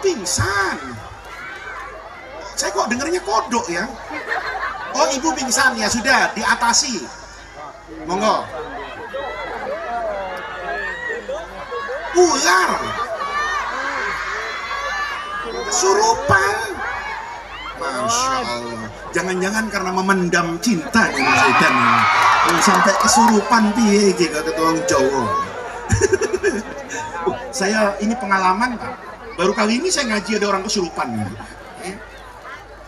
pingsan. Saya kok dengernya kodok ya. Oh, ibu pingsan ya, sudah diatasi. Monggo. Ular. Kesurupan. Masya Allah. Jangan-jangan karena memendam cinta nih Mas Edan. Sampai kesurupan piye iki kata wong Jawa. Saya ini pengalaman Pak. Baru kali ini saya ngaji ada orang kesurupan.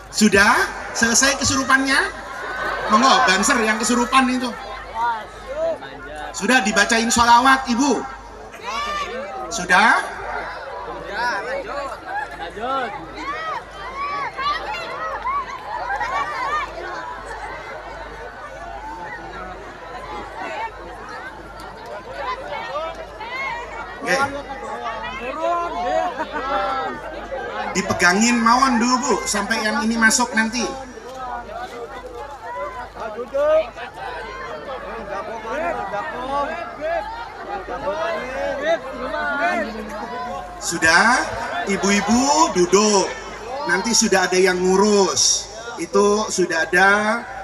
Sudah selesai kesurupannya? Monggo, banser yang kesurupan itu. Sudah dibacain sholawat Ibu? Sudah? Lanjut. Dipegangin mawon dulu Bu sampai yang ini masuk nanti. Sudah, ibu-ibu duduk. Nanti sudah ada yang ngurus. Itu sudah ada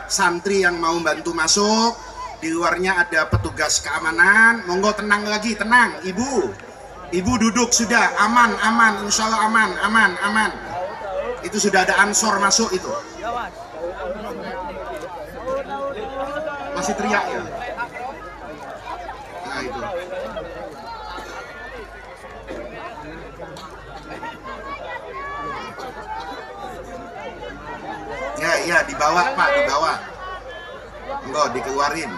santri yang mau bantu masuk. Di luarnya ada petugas keamanan. Monggo tenang lagi, tenang Ibu. Ibu duduk sudah, aman, insya Allah aman. Itu sudah ada ansor masuk itu. Masih teriak ya? Nah itu. Ya, dibawa Pak, dibawa. Enggak, dikeluarin.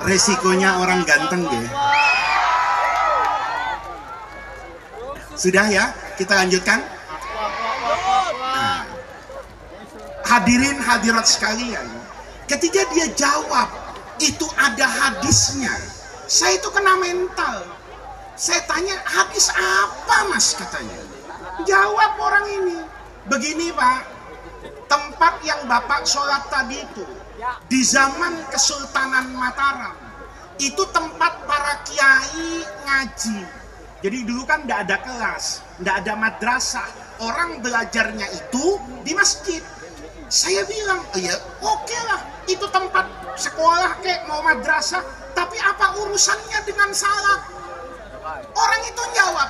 Resikonya orang ganteng deh. Sudah ya, kita lanjutkan. Nah, hadirin hadirat sekalian, ketika dia jawab itu ada hadisnya, saya itu kena mental. Saya tanya, hadis apa Mas katanya? Jawab orang ini, begini Pak, tempat yang Bapak sholat tadi itu di zaman Kesultanan Mataram itu tempat para kiai ngaji. Jadi dulu kan tidak ada kelas, tidak ada madrasah, orang belajarnya itu di masjid. Saya bilang, ya oke lah, itu tempat sekolah kayak mau madrasah, tapi apa urusannya dengan salat? Orang itu jawab,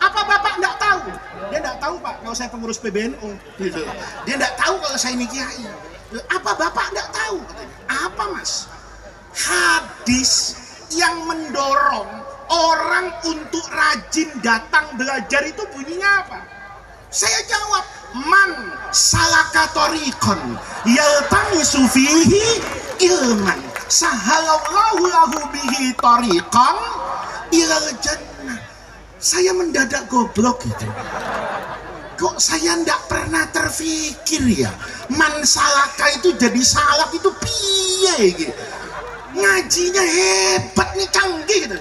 apa Bapak tidak tahu? Dia tidak tahu Pak, kalau saya pengurus PBNU. Gitu. Dia tidak tahu kalau saya ini kiai. Apa Bapak tidak tahu? Apa Mas? Hadis yang mendorong orang untuk rajin datang belajar itu bunyinya apa? Saya jawab, man salaka tariqan yaltamisu fihi ilman sahalallahu lahu bihi tariqan ilal jannah. Saya mendadak goblok gitu. Kok saya ndak pernah terfikir ya, man salaka itu jadi salak itu piye gitu. Ngajinya hebat nih, canggih gitu.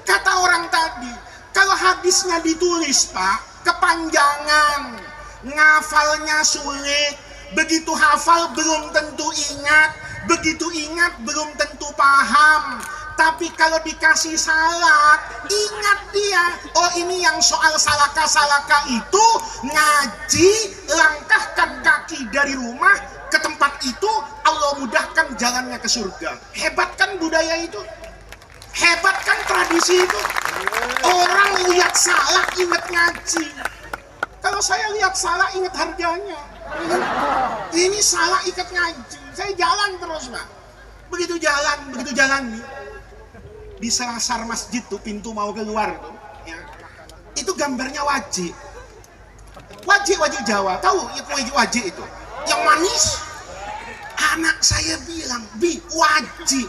Kata orang tadi, kalau hadisnya ditulis Pak, kepanjangan, ngafalnya sulit, begitu hafal belum tentu ingat, begitu ingat belum tentu paham. Tapi kalau dikasih salat, ingat dia. Oh ini yang soal salaka-salaka itu, ngaji, langkahkan kaki dari rumah ke tempat itu, Allah mudahkan jalannya ke surga. Hebat kan budaya itu? Hebat kan tradisi itu? Orang lihat salak ingat ngaji. Kalau saya lihat salak ingat harganya. Ini salak ikat ngaji. Saya jalan terus Pak. Begitu jalan di selasar masjid tuh, pintu mau keluar tuh, ya. Itu gambarnya wajik Jawa, tahu ya wajik itu yang manis. Anak saya bilang, Bi, wajik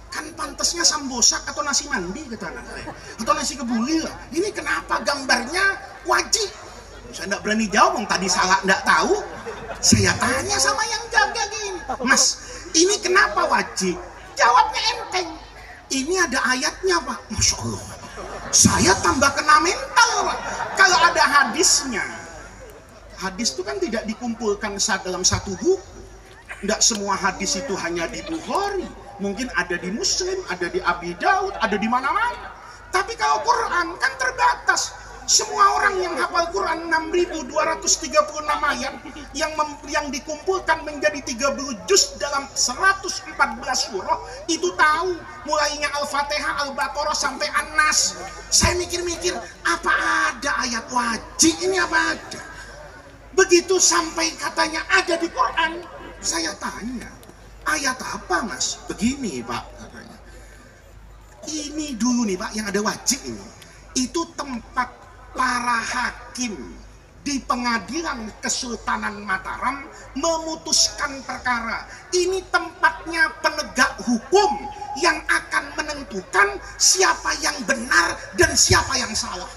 kan pantasnya sambosak atau nasi mandi kata anak saya, atau nasi kebuli lah. Ini kenapa gambarnya wajik? Saya tidak berani jawab, tadi salah tidak tahu. Saya tanya sama yang jaga gini, Mas, ini kenapa wajib? Jawabnya enteng. Ini ada ayatnya, Pak. Masya Allah. Saya tambah kena mental, Pak. Kalau ada hadisnya. Hadis itu kan tidak dikumpulkan dalam satu buku. Tidak semua hadis itu hanya di Bukhari. Mungkin ada di Muslim, ada di Abi Daud, ada di mana-mana. Tapi kalau Quran kan terbatas. Semua orang yang hafal Quran 6.236 ayat yang dikumpulkan menjadi 30 juz dalam 114 surah itu tahu mulainya Al-Fatihah, Al-Baqarah sampai An-Nas. Saya mikir-mikir, apa ada ayat wajib ini, apa ada? Begitu sampai katanya ada di Quran, saya tanya, ayat apa, Mas? Begini, Pak, katanya. Ini dulu nih, Pak, yang ada wajib ini. Itu tempat para hakim di pengadilan Kesultanan Mataram memutuskan perkara. Ini tempatnya penegak hukum yang akan menentukan siapa yang benar dan siapa yang salah.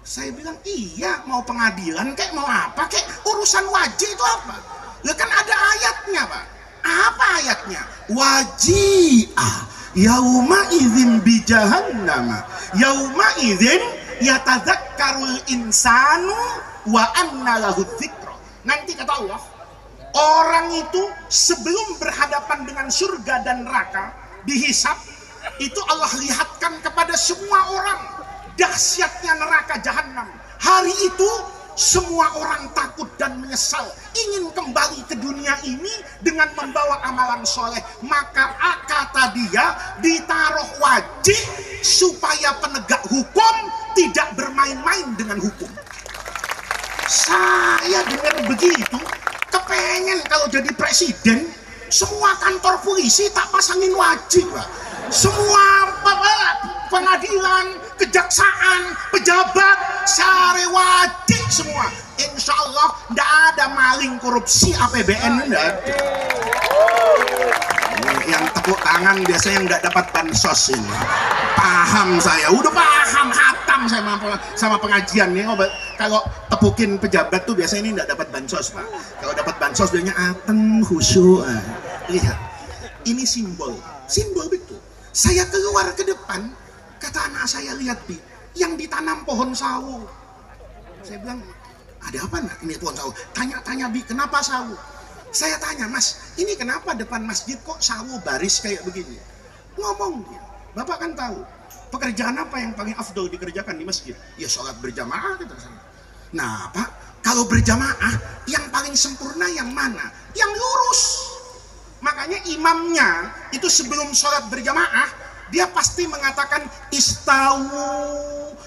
Saya bilang, iya, mau pengadilan kayak mau apa kayak, urusan wajib itu apa? Ya kan ada ayatnya, Pak. Apa ayatnya? Waji'ah yauma idzin bi jahannam yauma idzin yatadzakkarul insanu wa anna lahu dzikra. Nanti kata Allah, orang itu sebelum berhadapan dengan surga dan neraka dihisab, itu Allah lihatkan kepada semua orang dahsyatnya neraka jahanam. Hari itu semua orang takut dan menyesal, ingin kembali ke dunia ini dengan membawa amalan soleh. Maka kata dia, ditaruh wajib supaya penegak hukum tidak bermain-main dengan hukum. Saya dengar begitu, kepengen kalau jadi presiden, semua kantor polisi tak pasangin wajib, Pak. Semua pengadilan, kejaksaan, pejabat, sare wajib semua. Insya Allah tidak ada maling korupsi APBN, tidak ada. Yang tepuk tangan biasanya yang nggak dapat bansos ini. Paham saya, udah paham, hatam saya sama pengajian nih. Kalau tepukin pejabat tuh biasanya ini nggak dapat bansos, Pak. Kalau dapat bansos biasanya atem khusyuk. Lihat, ini simbol betul. Saya keluar ke depan, kata anak saya, lihat Bi, yang ditanam pohon sawo. Saya bilang, ada apa nak ini pohon sawo? Tanya Bi, kenapa sawo? Saya tanya, Mas, ini kenapa depan masjid kok sawo baris kayak begini? Ngomong dia, Bapak kan tahu pekerjaan apa yang paling afdol dikerjakan di masjid? Ya sholat berjamaah, kata saya. Nah Pak, kalau berjamaah yang paling sempurna yang mana? Yang lurus. Makanya imamnya itu sebelum sholat berjamaah dia pasti mengatakan istawu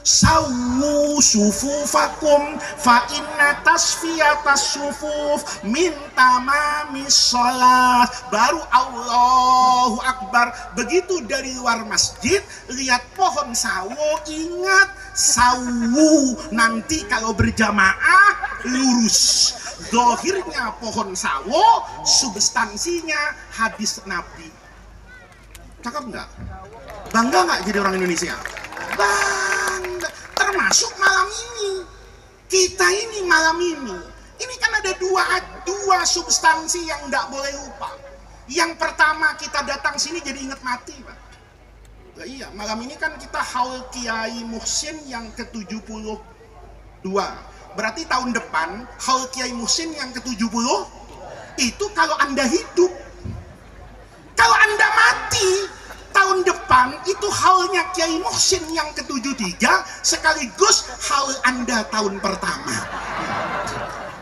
sawu sufufakum fa inna tasfiyatas sufuf min tamamis sholat. Baru Allahu Akbar. Begitu dari luar masjid lihat pohon sawo, ingat sawu, nanti kalau berjamaah lurus. Dohirnya pohon sawo, substansinya hadis Nabi. Cakep nggak? Bangga nggak jadi orang Indonesia? Bangga. Termasuk malam ini. Kita ini malam ini. Ini kan ada dua substansi yang nggak boleh lupa. Yang pertama, kita datang sini jadi ingat mati, Pak. Nah, iya, malam ini kan kita haul Kiai Muhsin yang ke-72. Berarti tahun depan haul Kiai Muhsin yang ke-70 itu kalau Anda hidup. Kalau Anda mati tahun depan itu haulnya Kiai Muhsin yang ke-73 sekaligus haul Anda tahun pertama.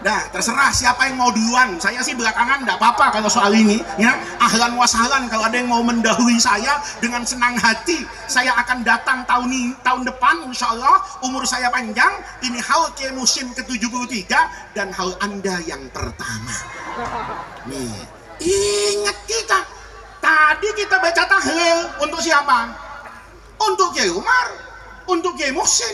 Nah, terserah siapa yang mau duluan. Saya sih belakangan enggak apa-apa kalau soal ini, ya. Ahlan wa sahlan, kalau ada yang mau mendahului saya dengan senang hati, saya akan datang tahun depan insyaallah, umur saya panjang, ini haul Kiai Muhsin ke-73 dan haul Anda yang pertama. Nih, ingat kita. Tadi kita baca tahlil untuk siapa? Untuk Kiai Umar, untuk Kiai Muhsin.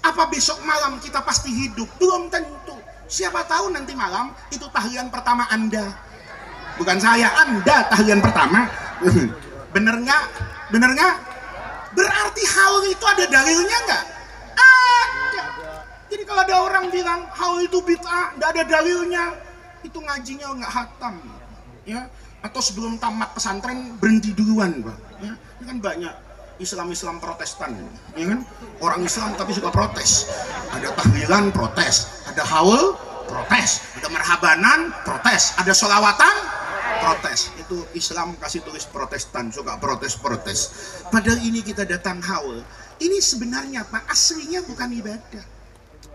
Apa besok malam kita pasti hidup? Belum tentu. Siapa tahu nanti malam itu tahlilan pertama Anda. Bukan saya, Anda tahlilan pertama. Bener nggak? Bener nggak? Berarti haul itu ada dalilnya nggak? Ada. Jadi kalau ada orang bilang haul itu bid'ah, nggak ada dalilnya, itu ngajinya nggak hatam, ya, atau sebelum tamat pesantren berhenti duluan, Pak. Ya, ini kan banyak Islam Protestan, ya kan? Orang Islam tapi suka protes. Ada tahlilan protes, ada haul protes, ada marhabanan protes, ada sholawatan protes. Itu Islam kasih tulis Protestan, suka protes. Padahal ini kita datang haul. Ini sebenarnya Pak, aslinya bukan ibadah,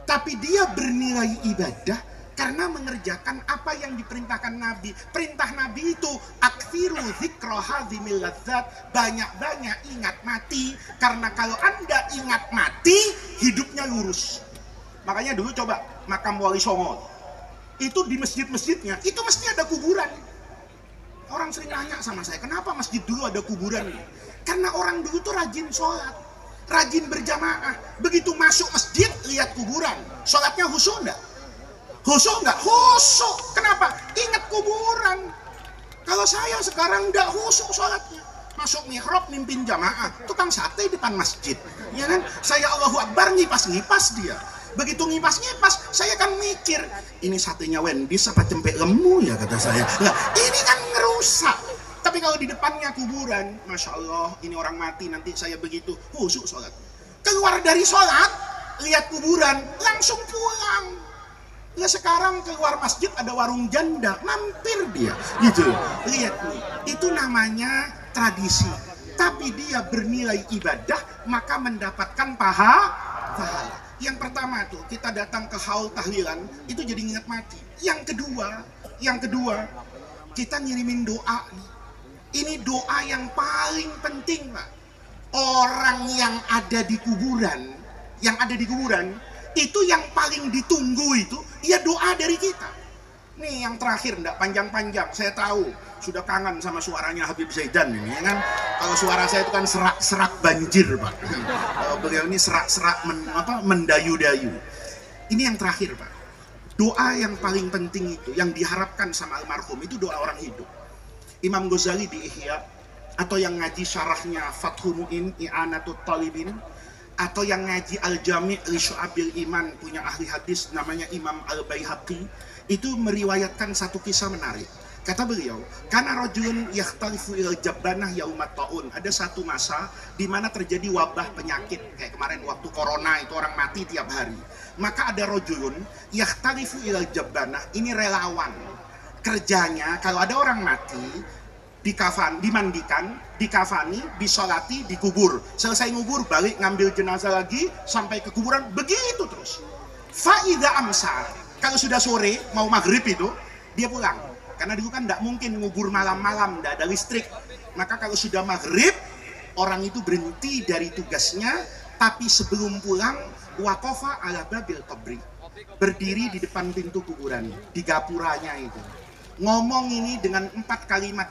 tapi dia bernilai ibadah karena mengerjakan apa yang diperintahkan Nabi. Perintah Nabi itu aktsiru dzikra hadzimil ladzat, banyak-banyak ingat mati, karena kalau Anda ingat mati, hidupnya lurus. Makanya dulu coba makam Wali Songo, itu di masjid-masjidnya itu mesti ada kuburan. Orang sering nanya sama saya, kenapa masjid dulu ada kuburan? Karena orang dulu tuh rajin sholat, rajin berjamaah. Begitu masuk masjid lihat kuburan, sholatnya khusyuk enggak? Khusyuk nggak? Khusyuk. Kenapa? Ingat kuburan. Kalau saya sekarang nggak khusyuk sholatnya, masuk mihrab mimpin jamaah, tukang sate depan masjid, ya kan? Saya Allahu Akbar ngipas dia. Begitu ngipas, saya kan mikir, ini satenya Wendy's apa cempek lemu ya, kata saya. Nah, ini kan ngerusak. Tapi kalau di depannya kuburan, Masya Allah, ini orang mati, nanti saya begitu khusyuk sholat. Keluar dari sholat, lihat kuburan, langsung pulang. Ya sekarang keluar masjid ada warung janda, mampir dia, gitu. Lihat nih, itu namanya tradisi. Tapi dia bernilai ibadah, maka mendapatkan pahala. Yang pertama tuh, kita datang ke haul tahlilan, itu jadi ingat mati. Yang kedua, kita ngirimin doa nih. Ini doa yang paling penting, Pak. Orang yang ada di kuburan, itu yang paling ditunggu itu ya doa dari kita. Nih yang terakhir, enggak panjang-panjang, saya tahu sudah kangen sama suaranya Habib Zaidan ini, ya kan? Kalau suara saya itu kan serak-serak banjir, Pak. Kalau beliau ini serak-serak mendayu-dayu. Ini yang terakhir, Pak. Doa yang paling penting itu, yang diharapkan sama almarhum, itu doa orang hidup. Imam Ghazali di Ihya, atau yang ngaji syarahnya Fathul Mu'in I'anatut Talibin, atau yang ngaji Al-Jami' li Syu'abil Iman, punya ahli hadis namanya Imam Al-Baihaqi, itu meriwayatkan satu kisah menarik. Kata beliau, karena rajulun yakhtalifu ilal jabbanah yaumat ta'un, ada satu masa di mana terjadi wabah penyakit, kayak kemarin waktu corona itu orang mati tiap hari. Maka ada rajulun yakhtalifu ilal jabbanah, ini relawan. Kerjanya kalau ada orang mati, dimandikan, dikafani, disolati, dikubur. Selesai ngubur, balik ngambil jenazah lagi sampai ke kuburan, begitu terus. Faida amsa, kalau sudah sore mau maghrib itu dia pulang. Karena dulu kan tidak mungkin ngubur malam-malam, tidak ada listrik. Maka kalau sudah maghrib, orang itu berhenti dari tugasnya, tapi sebelum pulang, waqafa ala babil qabri, berdiri di depan pintu kuburan, di gapuranya itu. Ngomong ini dengan 4 kalimat